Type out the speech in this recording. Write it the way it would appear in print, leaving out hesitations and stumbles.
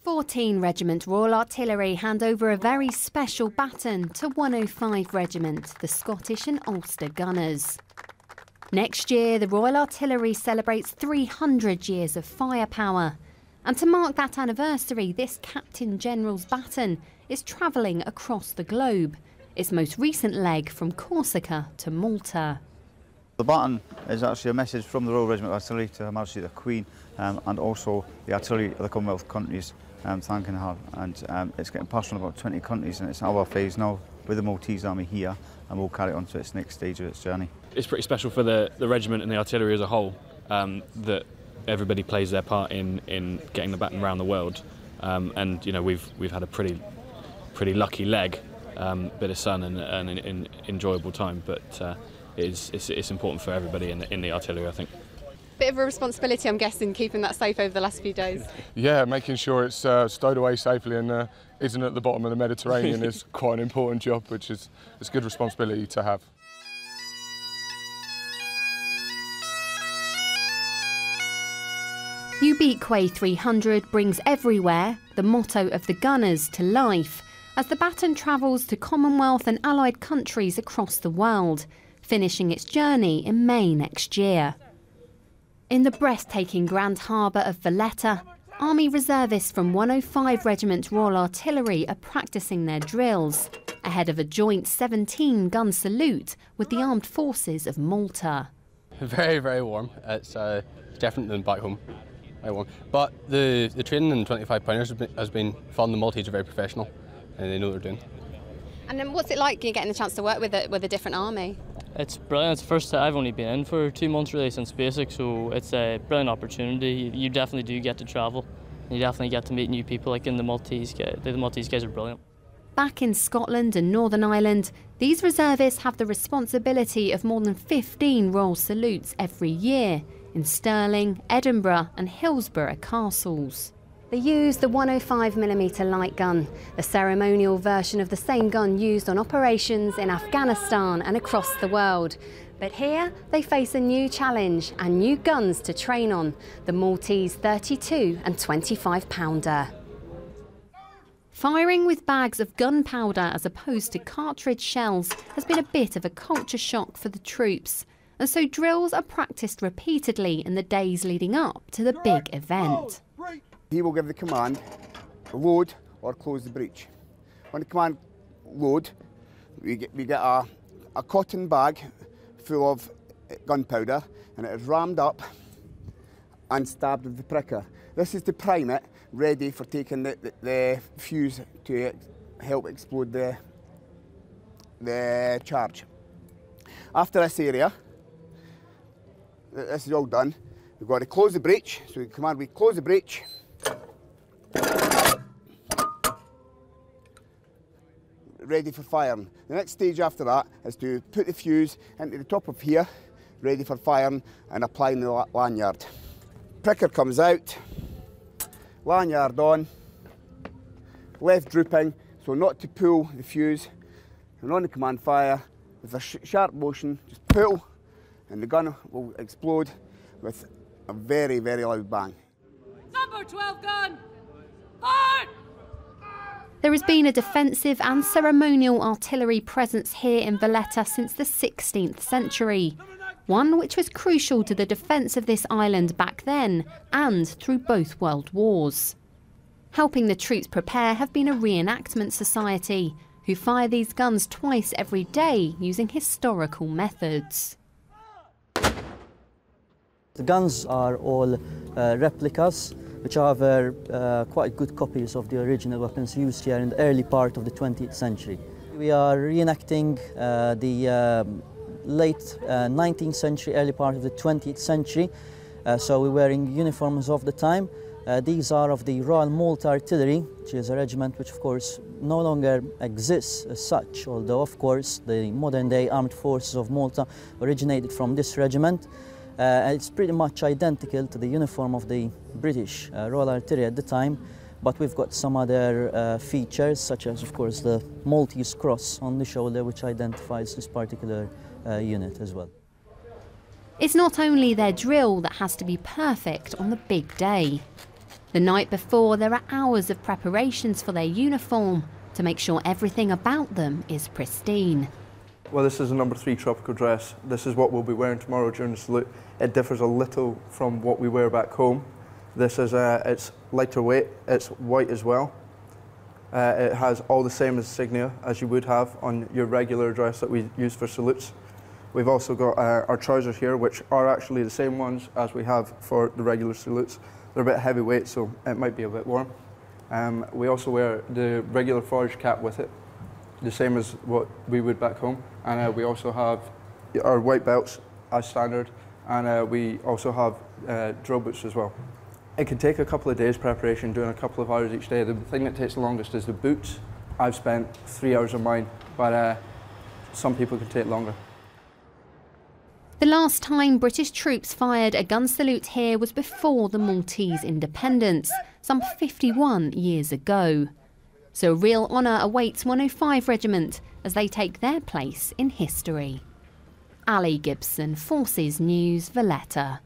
14 Regiment Royal Artillery hand over a very special baton to 105 Regiment, the Scottish and Ulster Gunners. Next year, the Royal Artillery celebrates 300 years of firepower. And to mark that anniversary, this Captain General's baton is travelling across the globe, its most recent leg from Corsica to Malta. The baton is actually a message from the Royal Regiment Artillery to Her Majesty the Queen and also the artillery of the Commonwealth countries, thanking her. And it's getting passed on about 20 countries, and it's our phase now with the Maltese Army here, and we'll carry it on to its next stage of its journey. It's pretty special for the regiment and the artillery as a whole that everybody plays their part in getting the baton around the world. And you know, we've had a pretty lucky leg, bit of sun and an enjoyable time, but it's important for everybody in the artillery, I think. Bit of a responsibility, I'm guessing, keeping that safe over the last few days. Yeah, making sure it's stowed away safely and isn't at the bottom of the Mediterranean is quite an important job, which is a good responsibility to have. Ubique 300 brings everywhere the motto of the Gunners to life as the baton travels to Commonwealth and Allied countries across the world, finishing its journey in May next year. In the breathtaking Grand Harbour of Valletta, Army reservists from 105 Regiment Royal Artillery are practising their drills ahead of a joint 17-gun salute with the Armed Forces of Malta. Very, very warm. It's different than back home. Very warm. But the training in 25 pounders has been fun. The Maltese are very professional and they know what they're doing. And then what's it like getting the chance to work with a different army? It's brilliant. It's the first time I've only been in for 2 months really since basic, so it's a brilliant opportunity. You definitely do get to travel. You definitely get to meet new people. Like in the Maltese guys are brilliant. Back in Scotland and Northern Ireland, these reservists have the responsibility of more than 15 royal salutes every year in Stirling, Edinburgh and Hillsborough castles. They use the 105mm light gun, the ceremonial version of the same gun used on operations in Afghanistan and across the world. But here they face a new challenge and new guns to train on, the Maltese 32 and 25-pounder. Firing with bags of gunpowder as opposed to cartridge shells has been a bit of a culture shock for the troops, and so drills are practised repeatedly in the days leading up to the big event. He will give the command, load or close the breech. On the command load, we get a cotton bag full of gunpowder, and it is rammed up and stabbed with the pricker. This is to prime it, ready for taking the fuse to help explode the charge. After this area, this is all done, we've got to close the breech. So the command, we close the breech. Ready for firing. The next stage after that is to put the fuse into the top of here, ready for firing and applying the lanyard. Pricker comes out, lanyard on, left drooping, so not to pull the fuse, and on the command fire, with a sharp motion, just pull, and the gun will explode with a very, very loud bang. Number 12 gun, fire! There has been a defensive and ceremonial artillery presence here in Valletta since the 16th century, one which was crucial to the defence of this island back then and through both world wars. Helping the troops prepare have been a reenactment society, who fire these guns twice every day using historical methods. The guns are all replicas, which are quite good copies of the original weapons used here in the early part of the 20th century. We are reenacting the late 19th century, early part of the 20th century, so we're wearing uniforms of the time. These are of the Royal Malta Artillery, which is a regiment which of course no longer exists as such, although of course the modern day Armed Forces of Malta originated from this regiment. It's pretty much identical to the uniform of the British Royal Artillery at the time, but we've got some other features, such as of course the Maltese cross on the shoulder, which identifies this particular unit as well. It's not only their drill that has to be perfect on the big day. The night before, there are hours of preparations for their uniform to make sure everything about them is pristine. Well, this is a number 3 tropical dress. This is what we'll be wearing tomorrow during the salute. It differs a little from what we wear back home. This is it's lighter weight, it's white as well. It has all the same insignia as you would have on your regular dress that we use for salutes. We've also got our trousers here, which are actually the same ones as we have for the regular salutes. They're a bit heavyweight, so it might be a bit warm. We also wear the regular forage cap with it, the same as what we would back home. And we also have our white belts as standard, and we also have drill boots as well. It can take a couple of days preparation, doing a couple of hours each day. The thing that takes the longest is the boots. I've spent 3 hours on mine, but some people can take longer. The last time British troops fired a gun salute here was before the Maltese independence, some 51 years ago. So real honour awaits 105 Regiment as they take their place in history. Ali Gibson, Forces News, Valletta.